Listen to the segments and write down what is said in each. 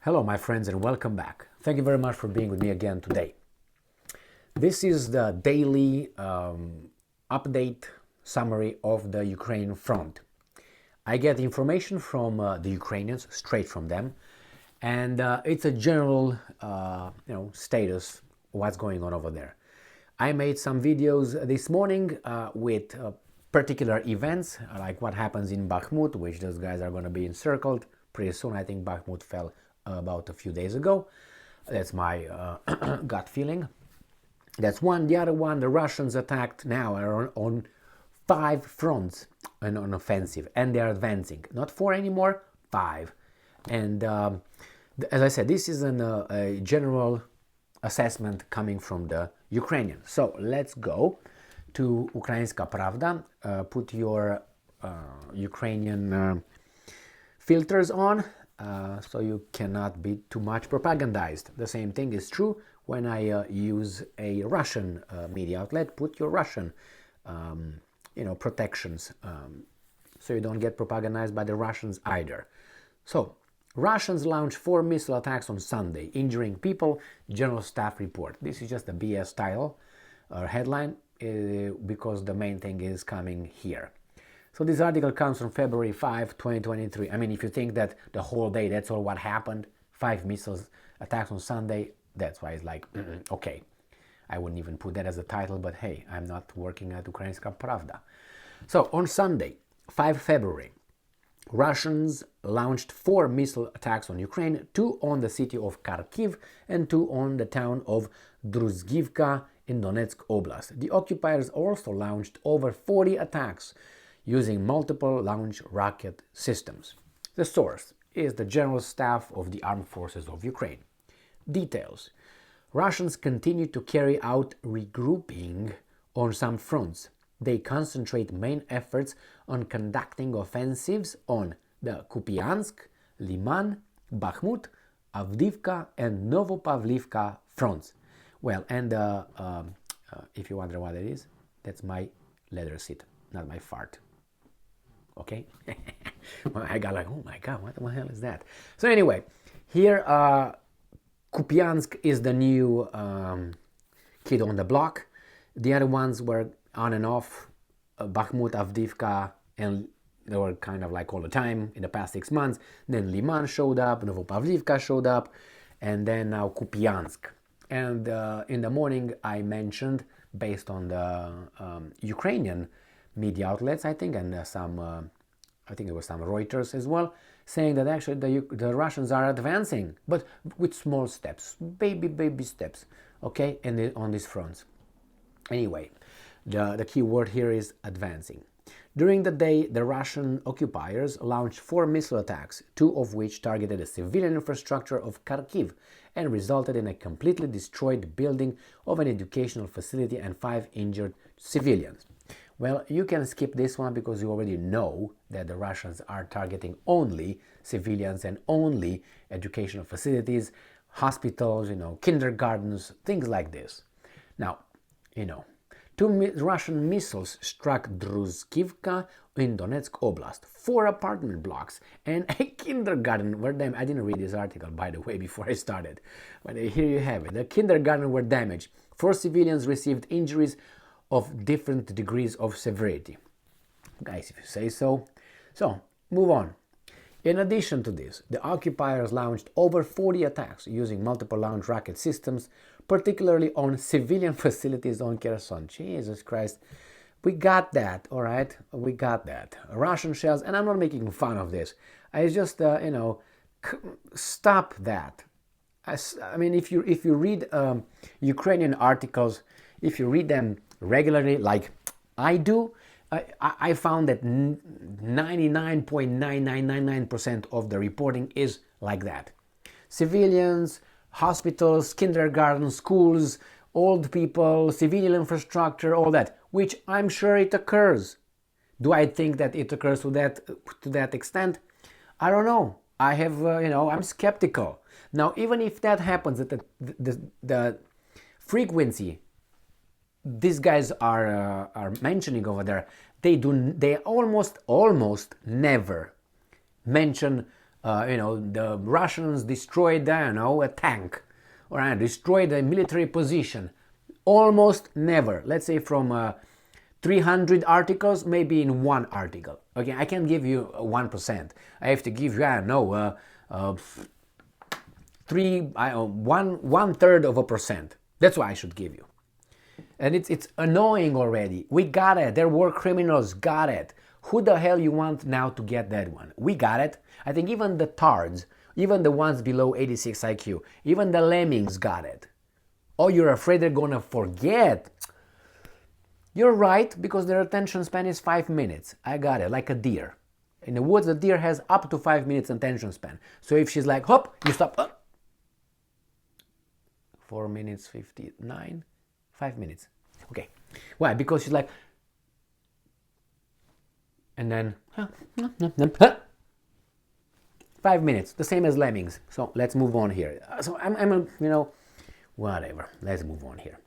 Hello, my friends, and welcome back. Thank you very much for being with me again today. This is the daily update summary of the Ukrainian Front. I get information from the Ukrainians, straight from them, and it's a general, status what's going on over there. I made some videos this morning with particular events, like what happens in Bakhmut, which those guys are going to be encircled pretty soon. I think Bakhmut fell about a few days ago. That's my gut feeling. That's one. The other one, the Russians attacked now are on 5 fronts and on offensive, and they're advancing. Not 4 anymore, 5. And as I said, this is a general assessment coming from the Ukrainians. So let's go to Ukrainska Pravda. Put your Ukrainian filters on. So you cannot be too much propagandized. The same thing is true when I use a Russian media outlet. Put your Russian, protections, so you don't get propagandized by the Russians either. So, Russians launched 4 missile attacks on Sunday, injuring people, General Staff report. This is just a BS title or headline because the main thing is coming here. So this article comes from February 5, 2023. I mean, if you think that the whole day, that's all what happened, 5 missiles attacks on Sunday, that's why it's like, okay. I wouldn't even put that as a title, but hey, I'm not working at Ukrainska Pravda. So on Sunday, 5 February, Russians launched 4 missile attacks on Ukraine, 2 on the city of Kharkiv and 2 on the town of Druzhkivka in Donetsk Oblast. The occupiers also launched over 40 attacks using multiple launch rocket systems. The source is the General Staff of the Armed Forces of Ukraine. Details. Russians continue to carry out regrouping on some fronts. They concentrate main efforts on conducting offensives on the Kupiansk, Liman, Bakhmut, Avdiivka and Novopavlivka fronts. Well, and if you wonder what it is, that's my leather seat, not my fart. Okay? Well, I got like, oh my God, what the hell is that? So anyway, here Kupiansk is the new kid on the block. The other ones were on and off, Bakhmut, Avdiivka, and they were kind of like all the time in the past 6 months. Then Liman showed up, Novopavlivka showed up, and then now Kupiansk. And in the morning I mentioned, based on the Ukrainian media outlets, I think, and I think it was some Reuters as well, saying that actually the Russians are advancing, but with small steps, baby steps, okay, on these fronts. Anyway, the key word here is advancing. During the day, the Russian occupiers launched 4 missile attacks, 2 of which targeted the civilian infrastructure of Kharkiv and resulted in a completely destroyed building of an educational facility and 5 injured civilians. Well, you can skip this one because you already know that the Russians are targeting only civilians and only educational facilities, hospitals, kindergartens, things like this. Now, 2 Russian missiles struck Druzhkivka in Donetsk Oblast, 4 apartment blocks, and a kindergarten were damaged. I didn't read this article, by the way, before I started, but here you have it. The kindergarten were damaged. 4 civilians received injuries of different degrees of severity. Guys, if you say so. So, move on. In addition to this, the occupiers launched over 40 attacks using multiple launch rocket systems, particularly on civilian facilities on Kherson. Jesus Christ. We got that, all right? We got that. Russian shells, and I'm not making fun of this. I just, stop that. I mean, if you read Ukrainian articles, if you read them regularly, like I do, I found that 99.9999% of the reporting is like that. Civilians, hospitals, kindergarten, schools, old people, civilian infrastructure, all that, which I'm sure it occurs. Do I think that it occurs to that extent? I don't know. I have, I'm skeptical. Now, even if that happens, that the frequency these guys are mentioning over there, they almost never mention the Russians destroyed, a tank, or destroyed a military position. Almost never. Let's say from 300 articles, maybe in one article. Okay, I can't give you 1%. I have to give you, one third of a percent. That's what I should give you. And it's annoying already. We got it. There were criminals. Got it. Who the hell you want now to get that one? We got it. I think even the tards, even the ones below 86 IQ, even the lemmings got it. Oh, you're afraid they're gonna forget? You're right, because their attention span is 5 minutes. I got it, like a deer. In the woods, the deer has up to 5 minutes attention span. So if she's like, hop, you stop. 4 minutes 59, 5 minutes. Okay. Why? Because she's like, and then 5 minutes, the same as lemmings. So let's move on here. So I'm whatever. Let's move on here.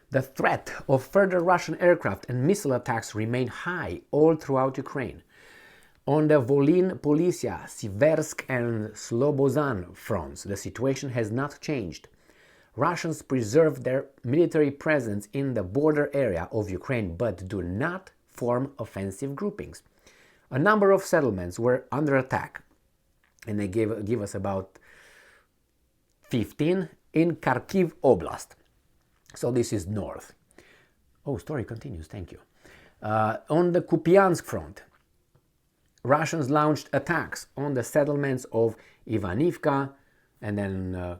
The threat of further Russian aircraft and missile attacks remain high all throughout Ukraine. On the Volyn, Polisia, Siversk and Slobozan fronts, the situation has not changed. Russians preserve their military presence in the border area of Ukraine but do not form offensive groupings. A number of settlements were under attack, and they give us about 15 in Kharkiv Oblast. So this is north. Oh, story continues, thank you. On the Kupiansk front, Russians launched attacks on the settlements of Ivanivka and then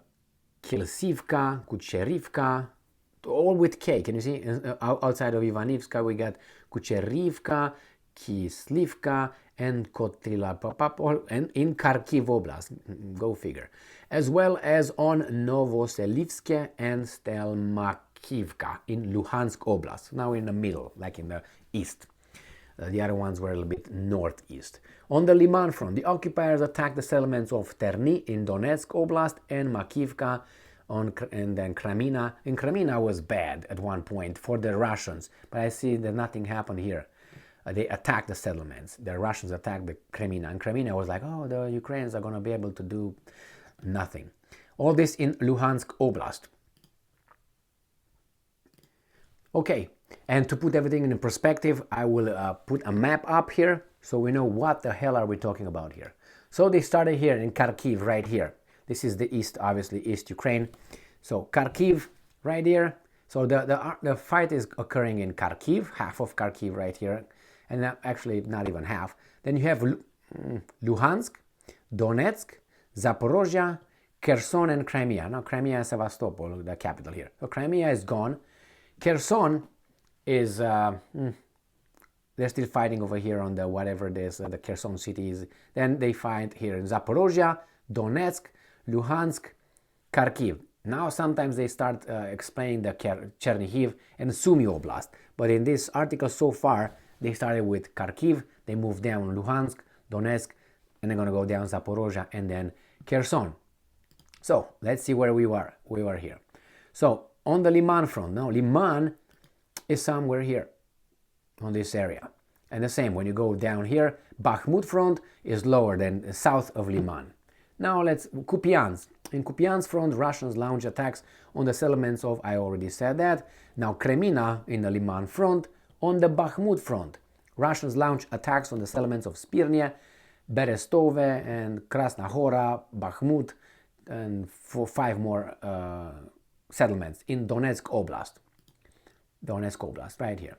Kilsivka, Kucherivka, all with K. Can you see? Outside of Ivanivska, we got Kucherivka, Kislivka, and Kotrila, and in Kharkiv Oblast, go figure, as well as on Novoselivske and Stelmakivka in Luhansk Oblast, now in the middle, like in the east. The other ones were a little bit northeast. On the Liman front, the occupiers attacked the settlements of Terny in Donetsk Oblast and Makivka, and then Kramina. And Kramina was bad at one point for the Russians, but I see that nothing happened here. They attacked the settlements. The Russians attacked the Kramina, and Kramina was like, oh, the Ukrainians are going to be able to do nothing. All this in Luhansk Oblast. Okay, and to put everything in perspective, I will put a map up here so we know what the hell are we talking about here. So they started here in Kharkiv, right here. This is the east, obviously, East Ukraine. So Kharkiv, right here. So the fight is occurring in Kharkiv, half of Kharkiv right here, and actually not even half. Then you have Luhansk, Donetsk, Zaporozhye, Kherson, and Crimea. Now Crimea is Sevastopol, the capital here. So Crimea is gone. Kherson is, they're still fighting over here on the whatever it is, the Kherson city is. Then they fight here in Zaporozhye, Donetsk, Luhansk, Kharkiv. Now sometimes they start explaining the Chernihiv and Sumy Oblast. But in this article so far, they started with Kharkiv, they moved down Luhansk, Donetsk, and they're going to go down Zaporozhye and then Kherson. So let's see where we were here. So on the Liman front, now Liman is somewhere here on this area. And the same, when you go down here, Bakhmut front is lower than south of Liman. Now let's, Kupiansk. In Kupiansk front, Russians launch attacks on the settlements of, I already said that. Now Kremina in the Liman front. On the Bakhmut front, Russians launch attacks on the settlements of Spirne, Berestove, and Krasna Hora, Bakhmut, and for 5 more settlements in Donetsk Oblast. Donetsk Oblast, right here.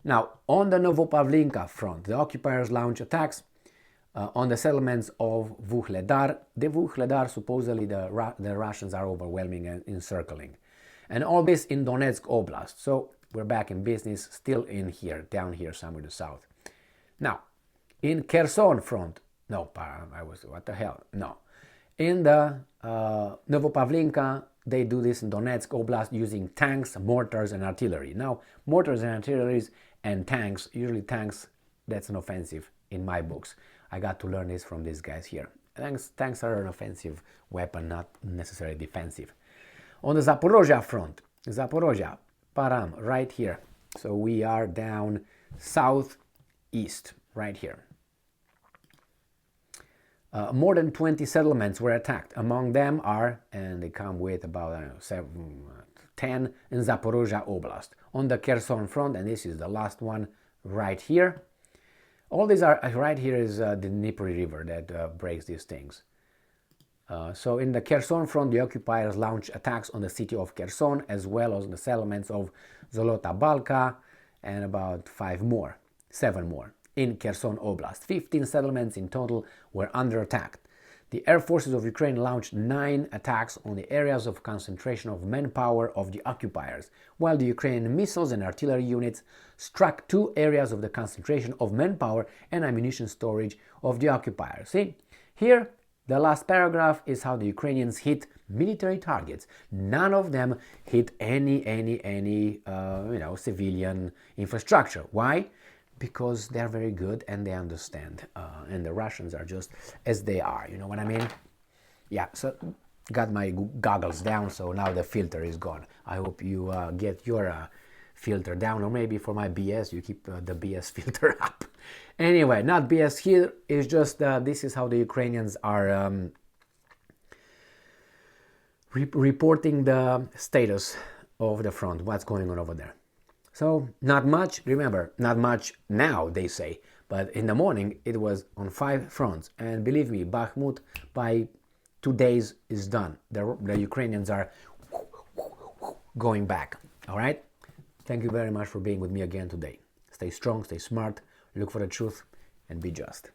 Now, on the Novopavlinka front, the occupiers launch attacks on the settlements of Vuhledar. The Vuhledar, supposedly the Russians are overwhelming and encircling. And all this in Donetsk Oblast. So we're back in business, still in here, down here somewhere to the south. Now, in Kherson front, no, what the hell, no. In the Novopavlinka, they do this in Donetsk Oblast using tanks, mortars, and artillery. Now, mortars and artillery and tanks, usually tanks, that's an offensive in my books. I got to learn this from these guys here. Tanks are an offensive weapon, not necessarily defensive. On the Zaporozhye front, Zaporozhye, Param, right here. So we are down southeast, right here. More than 20 settlements were attacked. Among them are, and they come with about 10 in Zaporozhye Oblast. On the Kherson front, and this is the last one right here. All these are, right here is the Dnieper River that breaks these things. So in the Kherson front, the occupiers launched attacks on the city of Kherson as well as the settlements of Zolota Balka and about 7 more in Kherson Oblast. 15 settlements in total were under attack. The air forces of Ukraine launched 9 attacks on the areas of concentration of manpower of the occupiers, while the Ukrainian missiles and artillery units struck 2 areas of the concentration of manpower and ammunition storage of the occupiers. See, here the last paragraph is how the Ukrainians hit military targets. None of them hit any civilian infrastructure. Why? Because they're very good and they understand. And the Russians are just as they are. You know what I mean? Yeah, so got my goggles down, so now the filter is gone. I hope you get your filter down, or maybe for my BS, you keep the BS filter up. Anyway, not BS here, it's just this is how the Ukrainians are reporting the status of the front, what's going on over there. So, not much, remember, not much now, they say, but in the morning it was on 5 fronts, and believe me, Bakhmut by 2 days is done. The Ukrainians are going back, all right? Thank you very much for being with me again today. Stay strong, stay smart, look for the truth, and be just.